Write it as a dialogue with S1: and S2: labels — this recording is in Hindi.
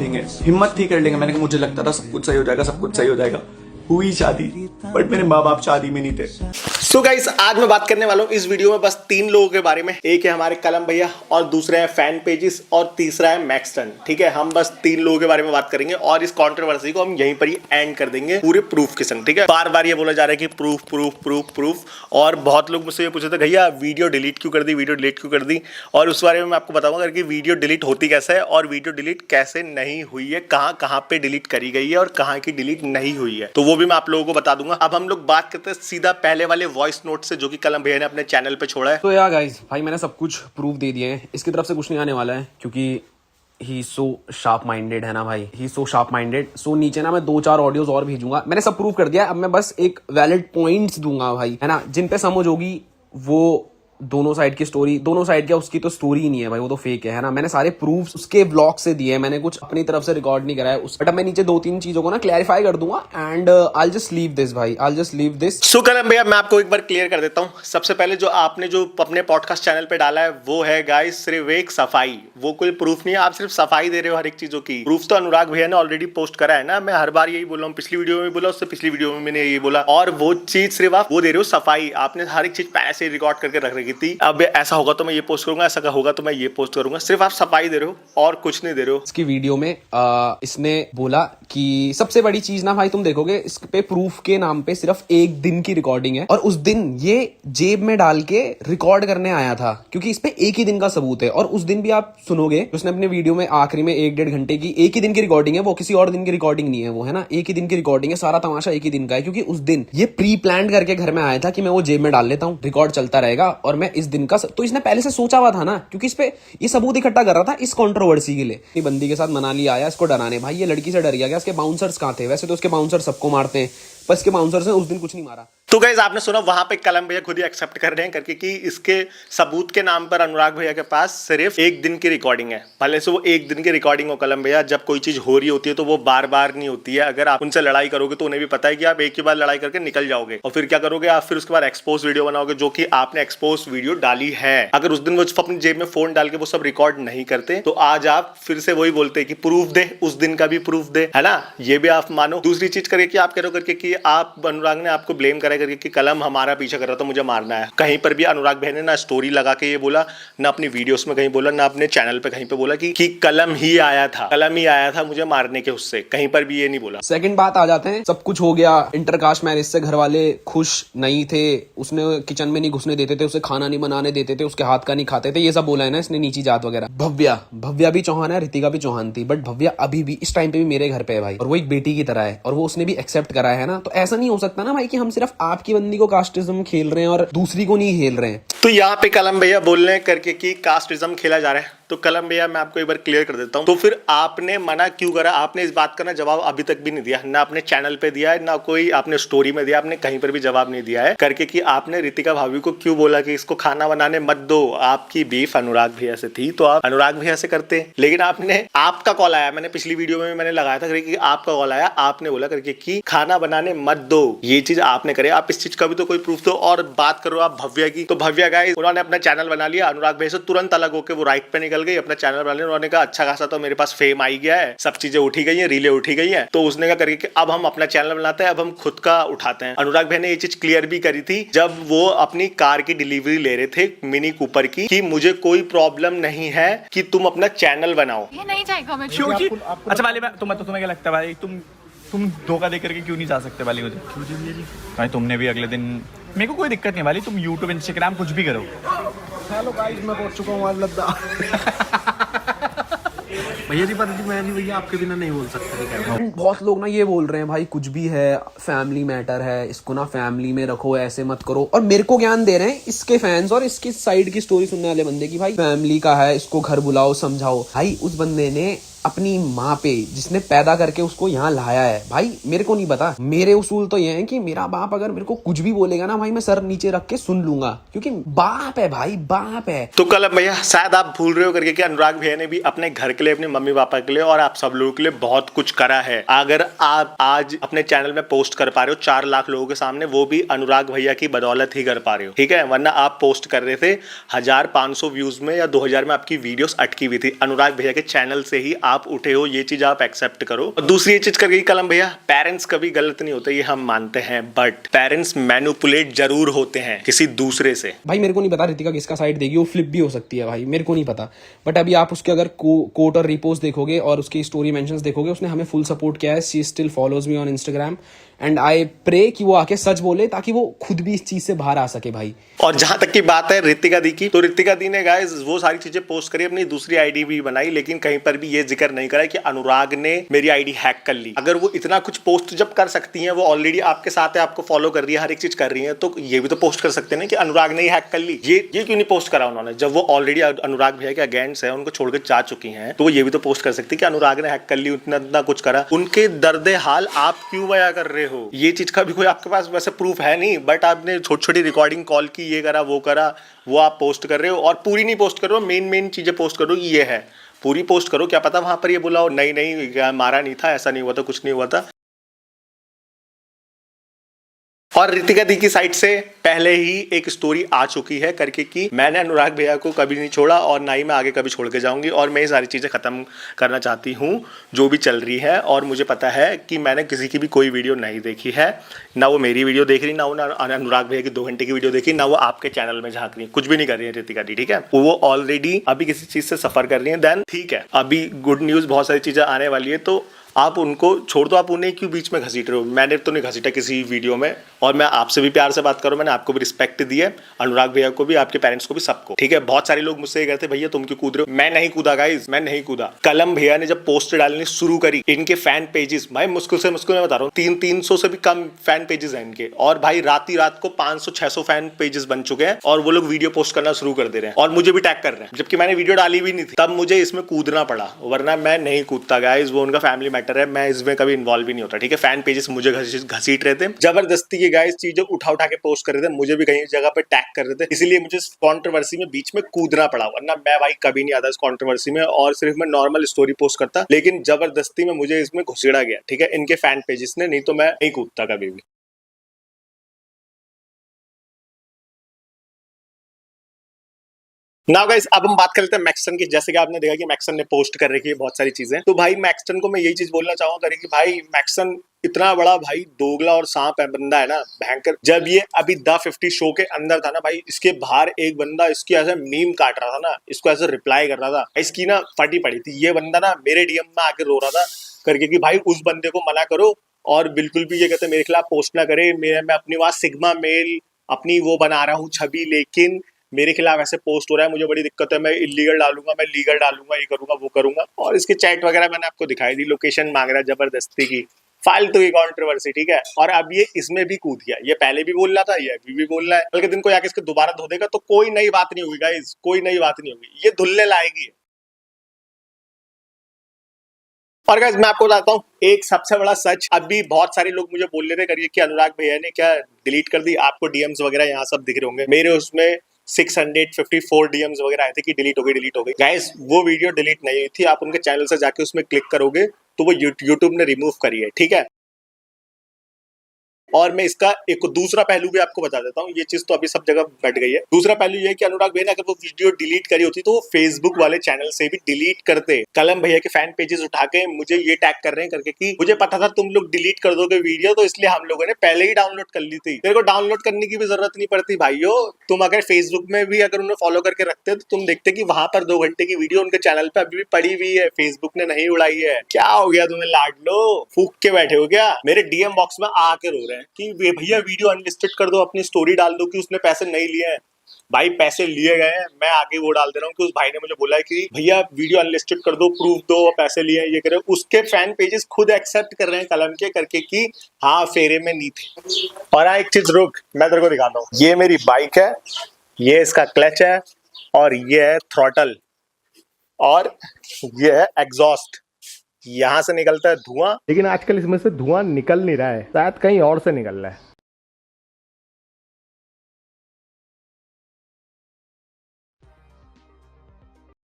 S1: देंगे। हिम्मत थी कर लेंगे। मैंने कहा मुझे लगता था सब कुछ सही हो जाएगा, सब कुछ सही हो जाएगा। हुई शादी, बट मेरे माँ बाप शादी में नहीं थे।
S2: सो गाइस, आज मैं बात करने वाला हूँ इस वीडियो में बस 3 लोगों के बारे में। एक है हमारे कलम भैया, और दूसरा है फैन पेजेस, और तीसरा है मैक्सटन। ठीक है, हम बस 3 लोगों के बारे में बात करेंगे और इस कंट्रोवर्सी को हम यहीं पर ही एंड कर देंगे पूरे प्रूफ के संग। ठीक है, बार बार ये बोला जा रहा है कि प्रूफ प्रूफ प्रूफ प्रूफ, और बहुत लोग मुझसे ये पूछे थे भैया वीडियो डिलीट क्यों कर दी, वीडियो डिलीट क्यों कर दी। और उस बारे में मैं आपको बताऊंगा कि वीडियो डिलीट होती कैसे है और वीडियो डिलीट कैसे नहीं हुई है, कहाँ कहाँ पे डिलीट करी गई है और कहाँ की डिलीट नहीं हुई है, तो वो भी मैं आप लोगों को बता दूंगा। अब हम लोग बात करते हैं सीधा पहले वाले वॉइस नोट से जो कि कलम भैया ने अपने चैनल पे छोड़ा है।
S3: तो यार गाइस, भाई मैंने सब कुछ प्रूफ दे दिए हैं। इसकी तरफ से कुछ नहीं आने वाला है क्योंकि ही सो शार्प माइंडेड है ना भाई, ही सो शार्प माइंडेड। सो नीचे ना मैं 2-4 ऑडियोज और भेजूंगा। मैंने सब प्रूफ कर दिया। अब मैं बस एक वैलिड पॉइंट्स दूंगा भाई, है ना, जिन पे समझ होगी। वो दोनों साइड की स्टोरी, दोनों साइड क्या, उसकी तो स्टोरी ही नहीं है भाई, वो तो फेक है ना। मैंने सारे प्रूफ उसके ब्लॉग से दिए हैं, मैंने कुछ अपनी तरफ से रिकॉर्ड नहीं करा है। बट अब मैं नीचे 2-3 चीजों को ना क्लैरिफाई कर दूंगा and I just leave this भाई, आई जस्ट लीव दिस।
S2: सो कलम भैया, मैं आपको एक बार क्लियर कर देता हूँ। सबसे पहले जो आपने जो अपने पॉडकास्ट चैनल पे डाला है वो है गाइस सिर्फ एक सफाई, वो कोई प्रूफ नहीं है। आप सिर्फ सफाई दे रहे हो हर एक चीजों की। प्रूफ तो अनुराग भैया ने ऑलरेडी पोस्ट करा है ना। मैं हर बार यही बोल रहा हूँ, पिछली वीडियो में बोला, उससे पिछली वीडियो में मैंने यही बोला। और वो चीज सिर्फ आप वो दे रहे हो सफाई। आपने हर एक चीज पहले से रिकॉर्ड करके रख रखी थी। अब ऐसा होगा तो मैं ये पोस्ट करूंगा, ऐसा होगा तो मैं ये पोस्ट करूंगा। सिर्फ आप सफाई दे रहे हो और कुछ नहीं दे रहे हो।
S3: इसकी वीडियो में इसने बोला कि सबसे बड़ी चीज ना भाई, तुम देखोगे इस पे प्रूफ के नाम पे सिर्फ 1 दिन की रिकॉर्डिंग है, और उस दिन ये जेब में डाल के रिकॉर्ड करने आया था क्योंकि इस पे 1 ही दिन का सबूत है। और उस दिन भी आप सुनोगे, उसने अपने वीडियो में आखिरी में 1-1.5 घंटे की 1 ही दिन की रिकॉर्डिंग है, वो किसी और दिन की रिकॉर्डिंग नहीं है वो, है ना। 1 ही दिन की रिकॉर्डिंग है, सारा तमाशा 1 ही दिन का है क्योंकि उस दिन ये प्री प्लान करके घर में आया था कि मैं वो जेब में डाल लेता हूँ, रिकॉर्ड चलता रहेगा और मैं इस दिन का तो इसने पहले से सोचा हुआ था ना, क्योंकि इस पे ये सबूत इकट्ठा कर रहा था इस कंट्रोवर्सी के लिए। ये बंदी के साथ मनाली आया इसको डराने, भाई ये लड़की से डर गया। इसके बाउंसर्स कहाँ थे? वैसे तो उसके बाउंसर सबको मारते हैं, पर इसके बाउंसर्स ने उस दिन कुछ नहीं मारा।
S2: तो गाइस, आपने सुना वहां पे कलम भैया खुद ही एक्सेप्ट कर रहे हैं करके कि इसके सबूत के नाम पर अनुराग भैया के पास सिर्फ 1 दिन की रिकॉर्डिंग है। भले से वो 1 दिन की रिकॉर्डिंग हो कलम भैया, जब कोई चीज हो रही होती है तो वो बार बार नहीं होती है। अगर आप उनसे लड़ाई करोगे तो उन्हें भी पता है कि आप एक ही बार लड़ाई करके निकल जाओगे, और फिर क्या करोगे आप? फिर उसके बाद एक्सपोज वीडियो बनाओगे, जो कि आपने एक्सपोज वीडियो डाली है। अगर उस दिन वो अपनी जेब में फोन डाल के वो सब रिकॉर्ड नहीं करते तो आज आप फिर से वही बोलते कि प्रूफ दे, उस दिन का भी प्रूफ दे, है ना। ये भी आप मानो। दूसरी चीज करके कि आप कह रहे हो करके कि आप अनुराग ने आपको ब्लेम करा करके कि कलम हमारा पीछा कर रहा था, मुझे मारना है। कहीं पर भी अनुराग भाई ने ना स्टोरी लगा के ये बोला, ना अपनी वीडियोस में कहीं बोला, ना अपने चैनल पे कहीं पे बोला कि कलम ही आया था, कलम ही आया था मुझे मारने के, उससे कहीं पर भी ये नहीं बोला।
S3: सेकंड बात आ जाते हैं, सब कुछ हो गया इंटरकास्ट मैरिज से, घर वाले खुश नहीं थे, उसने किचन में नहीं घुसने देते थे, उसे खाना नहीं बनाने देते थे, उसके हाथ का नहीं खाते थे, ये सब बोला है ना इसने, नीची जात वगैरह। भव्या भी चौहान है, रितिका भी चौहान थी, बट भव्या अभी भी इस टाइम पे भी मेरे घर पे है भाई, और वो एक बेटी की तरह है, और वो उसने भी एक्सेप्ट करा है ना। तो ऐसा नहीं हो सकता ना भाई कि हम सिर्फ आपकी बंदी को कास्टिज्म खेल रहे हैं और दूसरी को नहीं खेल रहे हैं।
S2: तो यहाँ पे कलम भैया बोल रहे हैं करके कि कास्टिज्म खेला जा रहा है। तो कलम भैया मैं आपको एक बार क्लियर कर देता हूँ। तो फिर आपने मना क्यों करा? आपने इस बात का ना जवाब अभी तक भी नहीं दिया, ना अपने चैनल पे दिया है, ना कोई आपने स्टोरी में दिया, आपने कहीं पर भी जवाब नहीं दिया है करके कि आपने रितिका भाभी को क्यों बोला कि इसको खाना बनाने मत दो। आपकी बीफ अनुराग भैया से थी तो आप अनुराग भैया से करते, लेकिन आपने, आपका कॉल आया, मैंने पिछली वीडियो में मैंने लगाया था करके आपका कॉल आया, आपने बोला करके कि खाना बनाने मत दो, ये चीज आपने करे। आप इस चीज का भी तो कोई प्रूफ दो। और बात करो आप भव्या की, तो भव्या गाइस उन्होंने अपना चैनल बना लिया, अनुराग भैया से तुरंत अलग होकर वो राइट पे निकल गई, अपना चैनल उन्होंने कहा अच्छा खासा तो मेरे पास फेम आई गया है, सब चीजें उठी गई हैं, रीलें उठी गई हैं, तो उसने कहा करके अब हम अपना चैनल बनाते हैं, अब हम खुद का उठाते हैं। अनुराग भाई ने ये चीज क्लियर भी करी थी जब वो अपनी कार की डिलीवरी ले रहे थे मिनी कूपर की, कि मुझे कोई प्रॉब्लम नहीं है कि तुम अपना चैनल बनाओ।
S4: ये नहीं जाएगा मैं
S5: क्योंकि अच्छा वाले तुम्हें क्या लगता है भाई, तुम धोखा दे करके क्यों नहीं जा सकते वाली मुझे? भाई तुमने भी अगले दिन, मेरे को कोई दिक्कत नहीं वाली, तुम यूट्यूब इंस्टाग्राम कुछ भी करो।
S6: हेलो गाइस, मैं पहुंच चुका हूँ लद्दाख। भैया जी पता जी, मैं नहीं भैया आपके बिना नहीं बोल सकता।
S3: बहुत लोग ना ये बोल रहे हैं भाई कुछ भी है, फैमिली मैटर है, इसको ना फैमिली में रखो, ऐसे मत करो, और मेरे को ज्ञान दे रहे हैं इसके फैंस और इसकी साइड की स्टोरी सुनने वाले बंदे की, भाई फैमिली का है, इसको घर बुलाओ, समझाओ। भाई उस बंदे ने अपनी माँ पे, जिसने पैदा करके उसको यहाँ लाया है, भाई मेरे को नहीं पता। मेरे उसूल तो ये है कि मेरा बाप अगर मेरे को कुछ भी बोलेगा ना भाई, मैं सर नीचे रख के सुन लूंगा, क्योंकि बाप है भाई, बाप है।
S2: तो कलम भैया शायद आप भूल रहे हो करके कि अनुराग भैया ने भी अपने घर के लिए, अपने मम्मी पापा के लिए और आप सब लोगों के लिए बहुत कुछ करा है। अगर आप आज अपने चैनल में पोस्ट कर पा रहे हो 4 लाख लोगों के सामने, वो भी अनुराग भैया की बदौलत ही कर पा रहे हो, ठीक है। वरना आप पोस्ट कर रहे थे 1500 व्यूज में या 2000 में आपकी वीडियोस अटकी हुई थी। अनुराग भैया के चैनल से ही आप उठे हो, ये चीज आप एक्सेप्ट करो। और दूसरी ये चीज कर गई कलम भैया, पेरेंट्स कभी गलत नहीं होते, ये हम मानते हैं, बट पेरेंट्स मैनिपुलेट जरूर होते हैं किसी दूसरे से।
S3: भाई मेरे को नहीं पता रितिका किसका साइड देगी, वो फ्लिप भी हो सकती है भाई, मेरे को नहीं पता। बट अभी आप उसके अगर कोट और रिपोस्ट देखोगे और उसकी स्टोरी मेंशंस देखोगे, उसने हमें फुल सपोर्ट किया है। She still follows me on Instagram and I pray कि वो आके सच बोले ताकि वो खुद भी इस चीज से बाहर आ सके भाई।
S2: और जहां तक की बात है रितिका दी की, तो रितिका दी ने गाइस वो सारी चीजें पोस्ट करी, अपनी दूसरी आईडी भी बनाई, लेकिन कहीं पर भी ये जिक्र नहीं करा कि अनुराग ने मेरी आईडी हैक कर ली। अगर वो इतना कुछ पोस्ट जब कर सकती हैं, वो ऑलरेडी आपके साथ है, आपको फॉलो कर रही है, हर एक चीज कर रही है, तो ये भी तो पोस्ट कर सकते हैं कि अनुराग ने ही हैक कर ली। ये क्यों नहीं पोस्ट करा उन्होंने, जब वो ऑलरेडी अनुराग भैया के अगेंस्ट है, उनको छोड़कर जा चुकी हैं, तो वो ये भी तो पोस्ट कर सकती कि अनुराग ने हैक कर ली, उतना कुछ करा। उनके दर्द हाल आप क्यों बयां कर रहे हो? ये चीज का भी कोई आपके पास वैसे प्रूफ है नहीं, बट आपने छोटी छोटी रिकॉर्डिंग कॉल की, ये करा वो करा, वो आप पोस्ट कर रहे हो। और पूरी नहीं पोस्ट करो, मेन चीजें पोस्ट करो, ये है पूरी पोस्ट करो। क्या पता वहां पर ये बोला हो नहीं मारा नहीं था, ऐसा नहीं हुआ था, कुछ नहीं हुआ था। और रितिका दी की साइड से पहले ही एक स्टोरी आ चुकी है करके कि मैंने अनुराग भैया को कभी नहीं छोड़ा और ना ही मैं आगे कभी छोड़ के जाऊंगी, और मैं ये सारी चीजें खत्म करना चाहती हूँ जो भी चल रही है। और मुझे पता है कि मैंने किसी की भी कोई वीडियो नहीं देखी है, ना वो मेरी वीडियो देख रही, ना वो अनुराग भैया की 2 घंटे की वीडियो देखी, ना वो आपके चैनल में झांक रही है, कुछ भी नहीं कर रही है रितिका दी, ठीक है। वो ऑलरेडी अभी किसी चीज से सफर कर रही है, देन ठीक है, अभी गुड न्यूज बहुत सारी चीजें आने वाली है, तो आप उनको छोड़ दो। आप उन्हें क्यों बीच में घसीट रहे हो? मैंने तो नहीं घसीटा किसी वीडियो में, और मैं आपसे भी प्यार से बात करूं, मैंने आपको भी रिस्पेक्ट दी है, अनुराग भैया को भी, आपके पेरेंट्स को भी, सबको, ठीक है। बहुत सारे लोग मुझसे ये कहते भैया तुम क्यों कूद रहे हो? मैं नहीं कूदा गाइस, मैं नहीं कूदा। कलम भैया ने जब पोस्ट डालनी शुरू करी, इनके फैन पेजेस भाई मुश्किल से मैं बता रहा हूँ 300 से भी कम फैन पेजेस हैं इनके, और भाई रात को 500-600 फैन पेजेस बन चुके हैं, और वो लोग वीडियो पोस्ट करना शुरू कर दे रहे हैं और मुझे भी टैग कर रहे हैं, जबकि मैंने वीडियो डाली भी नहीं थी। तब मुझे इसमें कूदना पड़ा, वरना मैं नहीं कूदता गाइस, वो उनका फैमिली मैटर है, मैं इसमें कभी इन्वॉल्व भी नहीं होता, ठीक है। फैन पेजेस मुझे घसीट रहे थे, जबरदस्ती के गाइस चीजें उठा के पोस्ट कर रहे थे, मुझे भी कहीं जगह पे टैग कर रहे थे, इसीलिए मुझे कंट्रोवर्सी में बीच में कूदना पड़ा, वरना मैं भाई कभी नहीं आता इस कंट्रोवर्सी में, और सिर्फ मैं नॉर्मल स्टोरी पोस्ट करता, लेकिन जबरदस्ती में मुझे इसमें घुसेड़ा गया, ठीक है, इनके फैन पेजेस ने, नहीं तो मैं नहीं कूदता कभी भी। नाउ गाइस अब हम बात कर लेते हैं मैक्सन की। जैसे कि आपने देखा कि मैक्सन ने पोस्ट कर रखी है बहुत सारी चीजें, तो भाई मैक्सन को मैं यही चीज बोलना चाहूंगा कि भाई मैक्सन इतना बड़ा भाई दोगला और सांप है, बंदा है ना भयंकर। जब ये अभी द 50 शो के अंदर था ना भाई, इसके बाहर एक बंदा इसकी ऐसे मीम काट रहा था ना, इसको ऐसे रिप्लाई कर रहा था, इसकी ना फटी पड़ी थी। ये बंदा ना मेरे डीएम में आके रो रहा था करके कि भाई उस बंदे को मना करो, और बिल्कुल भी ये कहते मेरे खिलाफ पोस्ट ना करे, मैं अपनी वहां सिग्मा मेल अपनी वो बना रहा हूँ छवि, लेकिन मेरे खिलाफ ऐसे पोस्ट हो रहा है, मुझे बड़ी दिक्कत है, मैं इलीगल डालूंगा, मैं लीगल डालूंगा, ये करूंगा वो करूंगा। और इसके चैट वगैरह मैंने आपको दिखाई दी, लोकेशन मांग रहा है जबरदस्ती की, फालतू की कंट्रोवर्सी, ठीक है। और अब ये इसमें भी कूद गया, ये पहले भी बोल रहा था, ये अभी भी बोल रहा है, कल के दिन को आके इसको दोबारा धो देगा तो कोई नई बात नहीं होगी गाइस, कोई नई बात नहीं होगी, ये धुलने लाएगी। और गाइस मैं आपको बताता हूँ एक सबसे बड़ा सच, अभी बहुत सारे लोग मुझे बोल रहे थे करिए कि अनुराग भैया ने क्या डिलीट कर दी, आपको डीएम्स वगैरह यहाँ सब दिख रहे होंगे, मेरे उसमें 654 डीएम्स वगैरह आए थे कि डिलीट हो गई। गाइस वो वीडियो डिलीट नहीं हुई थी, आप उनके चैनल से जाके उसमें क्लिक करोगे तो वो यूट्यूब ने रिमूव करी है, ठीक है। और मैं इसका एक दूसरा पहलू भी आपको बता देता हूँ, ये चीज तो अभी सब जगह बैठ गई है। दूसरा पहलू ये है कि अनुराग भैया ने अगर वो वीडियो डिलीट करी होती तो वो फेसबुक वाले चैनल से भी डिलीट करते। कलम भैया के फैन पेजेस उठा के मुझे ये टैग कर रहे हैं करके कि मुझे पता था तुम लोग डिलीट कर दोगे वीडियो, तो इसलिए हम लोगों ने पहले ही डाउनलोड कर ली थी। तेरे को डाउनलोड करने की भी जरूरत नहीं पड़ती भाइयों, तुम अगर फेसबुक में भी अगर उन्हें फॉलो करके रखते तो तुम देखते कि वहां पर 2 घंटे की वीडियो उनके चैनल पे अभी भी पड़ी हुई है, फेसबुक ने नहीं उड़ाई है। क्या हो गया तुम्हें लाड लो, फूक के बैठे हो क्या? मेरे डीएम बॉक्स में आके रो रहे हैं कि भैया वीडियो अनलिस्टेड कर दो, अपनी स्टोरी डाल दो कि उसने पैसे नहीं लिए हैं। भाई पैसे लिए गए हैं, मैं आगे वो डाल दे रहा हूँ कि उस भाई ने मुझे बोला है कि भैया वीडियो अनलिस्टेड कर दो, प्रूफ दो, पैसे लिए हैं, ये करे। उसके फैन पेजेस खुद एक्सेप्ट कर रहे हैं कलम के करके कि हाँ फेरे में नहीं थे। और एक चीज रुक, मैं तेरे को दिखाता हूँ, ये मेरी बाइक है, ये इसका क्लच है, और ये है थ्रॉटल, और ये है एग्जॉस्ट। यहाँ से निकलता है धुआं,
S6: लेकिन आजकल इसमें से धुआं निकल नहीं रहा है, शायद कहीं और से निकल रहा है।